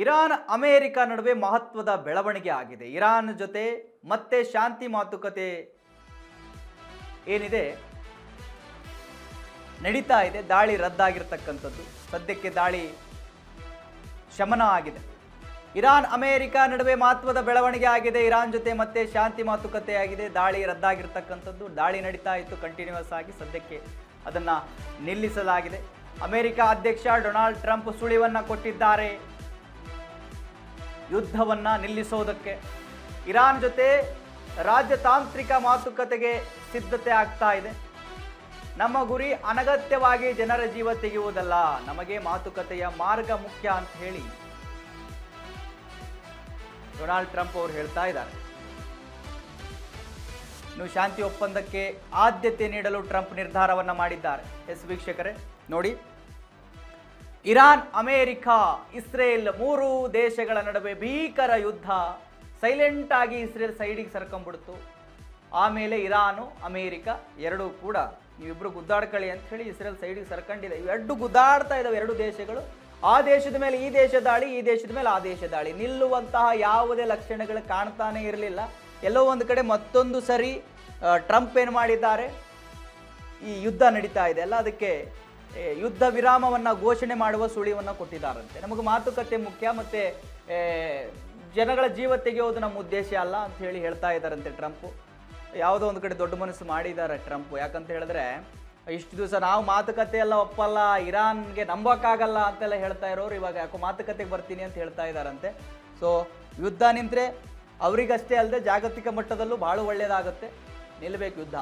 Iran America ನಡುವೆ ಮಹತ್ವದ ಬೆಳವಣಿಗೆ ಆಗಿದೆ. ಇರಾನ್ ಜೊತೆ ಮತ್ತೆ ಶಾಂತಿ ಮಾತುಕತೆ ಏನಿದೆ ನಡೀತಾ ಇದೆ. ದಾಳಿ ರದ್ದಾಗಿರ್ತಕ್ಕಂಥದ್ದು, ಸದ್ಯಕ್ಕೆ ದಾಳಿ ಶಮನ ಆಗಿದೆ. ಇರಾನ್ ಅಮೆರಿಕ ನಡುವೆ ಮಹತ್ವದ ಬೆಳವಣಿಗೆ ಆಗಿದೆ. ಇರಾನ್ ಜೊತೆ ಮತ್ತೆ ಶಾಂತಿ ಮಾತುಕತೆ ಆಗಿದೆ. ದಾಳಿ ರದ್ದಾಗಿರ್ತಕ್ಕಂಥದ್ದು, ದಾಳಿ ನಡೀತಾ ಇತ್ತು ಕಂಟಿನ್ಯೂಸ್ ಆಗಿ, ಸದ್ಯಕ್ಕೆ ಅದನ್ನು ನಿಲ್ಲಿಸಲಾಗಿದೆ. ಅಮೆರಿಕ ಅಧ್ಯಕ್ಷ ಡೊನಾಲ್ಡ್ ಟ್ರಂಪ್ ಸುಳಿವನ್ನು ಕೊಟ್ಟಿದ್ದಾರೆ ಯುದ್ಧವನ್ನು ನಿಲ್ಲಿಸೋದಕ್ಕೆ. ಇರಾನ್ ಜೊತೆ ರಾಜತಾಂತ್ರಿಕ ಮಾತುಕತೆಗೆ ಸಿದ್ಧತೆ ಆಗ್ತಾ ಇದೆ. ನಮ್ಮ ಗುರಿ ಅನಗತ್ಯವಾಗಿ ಜನರ ಜೀವ ತೆಗೆಯುವುದಲ್ಲ, ನಮಗೆ ಮಾತುಕತೆಯ ಮಾರ್ಗ ಮುಖ್ಯ ಅಂತ ಹೇಳಿ ಡೊನಾಲ್ಡ್ ಟ್ರಂಪ್ ಅವರು ಹೇಳ್ತಾ ಇದ್ದಾರೆ. ಇನ್ನು ಶಾಂತಿ ಒಪ್ಪಂದಕ್ಕೆ ಆದ್ಯತೆ ನೀಡಲು ಟ್ರಂಪ್ ನಿರ್ಧಾರವನ್ನು ಮಾಡಿದ್ದಾರೆ. ಎಸ್ ವೀಕ್ಷಕರೇ ನೋಡಿ, ಇರಾನ್, ಅಮೆರಿಕ, ಇಸ್ರೇಲ್ ಮೂರು ದೇಶಗಳ ನಡುವೆ ಭೀಕರ ಯುದ್ಧ. ಸೈಲೆಂಟ್ ಆಗಿ ಇಸ್ರೇಲ್ ಸೈಡಿಗೆ ಸರ್ಕೊಂಡ್ಬಿಡ್ತು. ಆಮೇಲೆ ಇರಾನು ಅಮೇರಿಕ ಎರಡೂ ಕೂಡ ನೀವಿಬ್ರು ಗುದ್ದಾಡ್ಕೊಳ್ಳಿ ಅಂತ ಹೇಳಿ ಇಸ್ರೇಲ್ ಸೈಡಿಗೆ ಸರ್ಕೊಂಡಿದೆ. ಇವೆರಡು ಗುದ್ದಾಡ್ತಾ ಇದ್ದಾವೆ ಎರಡು ದೇಶಗಳು. ಆ ದೇಶದ ಮೇಲೆ ಈ ದೇಶ ದಾಳಿ, ಈ ದೇಶದ ಮೇಲೆ ಆ ದೇಶ ದಾಳಿ. ನಿಲ್ಲುವಂತಹ ಯಾವುದೇ ಲಕ್ಷಣಗಳು ಕಾಣ್ತಾನೆ ಇರಲಿಲ್ಲ. ಎಲ್ಲೋ ಒಂದು ಕಡೆ ಮತ್ತೊಂದು ಸರಿ ಟ್ರಂಪ್ ಏನು ಮಾಡಿದ್ದಾರೆ, ಈ ಯುದ್ಧ ನಡೀತಾ ಇದೆ ಅಲ್ಲ, ಅದಕ್ಕೆ ಯುದ್ಧ ವಿರಾಮವನ್ನು ಘೋಷಣೆ ಮಾಡುವ ಸುಳಿವನ್ನು ಕೊಟ್ಟಿದ್ದಾರಂತೆ. ನಮಗೆ ಮಾತುಕತೆ ಮುಖ್ಯ, ಮತ್ತು ಜನಗಳ ಜೀವ ತೆಗೆಯೋದು ನಮ್ಮ ಉದ್ದೇಶ ಅಲ್ಲ ಅಂತ ಹೇಳಿ ಹೇಳ್ತಾ ಇದ್ದಾರಂತೆ ಟ್ರಂಪು. ಯಾವುದೋ ಒಂದು ಕಡೆ ದೊಡ್ಡ ಮನಸ್ಸು ಮಾಡಿದ್ದಾರೆ ಟ್ರಂಪ್. ಯಾಕಂತ ಹೇಳಿದ್ರೆ ಇಷ್ಟು ದಿವಸ ನಾವು ಮಾತುಕತೆ ಎಲ್ಲ ಒಪ್ಪಲ್ಲ, ಇರಾನ್ಗೆ ನಂಬೋಕ್ಕಾಗಲ್ಲ ಅಂತೆಲ್ಲ ಹೇಳ್ತಾ ಇರೋರು ಇವಾಗ ಯಾಕೋ ಮಾತುಕತೆಗೆ ಬರ್ತೀನಿ ಅಂತ ಹೇಳ್ತಾ ಇದ್ದಾರಂತೆ. ಸೊ ಯುದ್ಧ ನಿಂತರೆ ಅವರಿಗಷ್ಟೇ ಅಲ್ಲದೆ ಜಾಗತಿಕ ಮಟ್ಟದಲ್ಲೂ ಭಾಳ ಒಳ್ಳೆಯದಾಗುತ್ತೆ. ನಿಲ್ಲಬೇಕು ಯುದ್ಧ.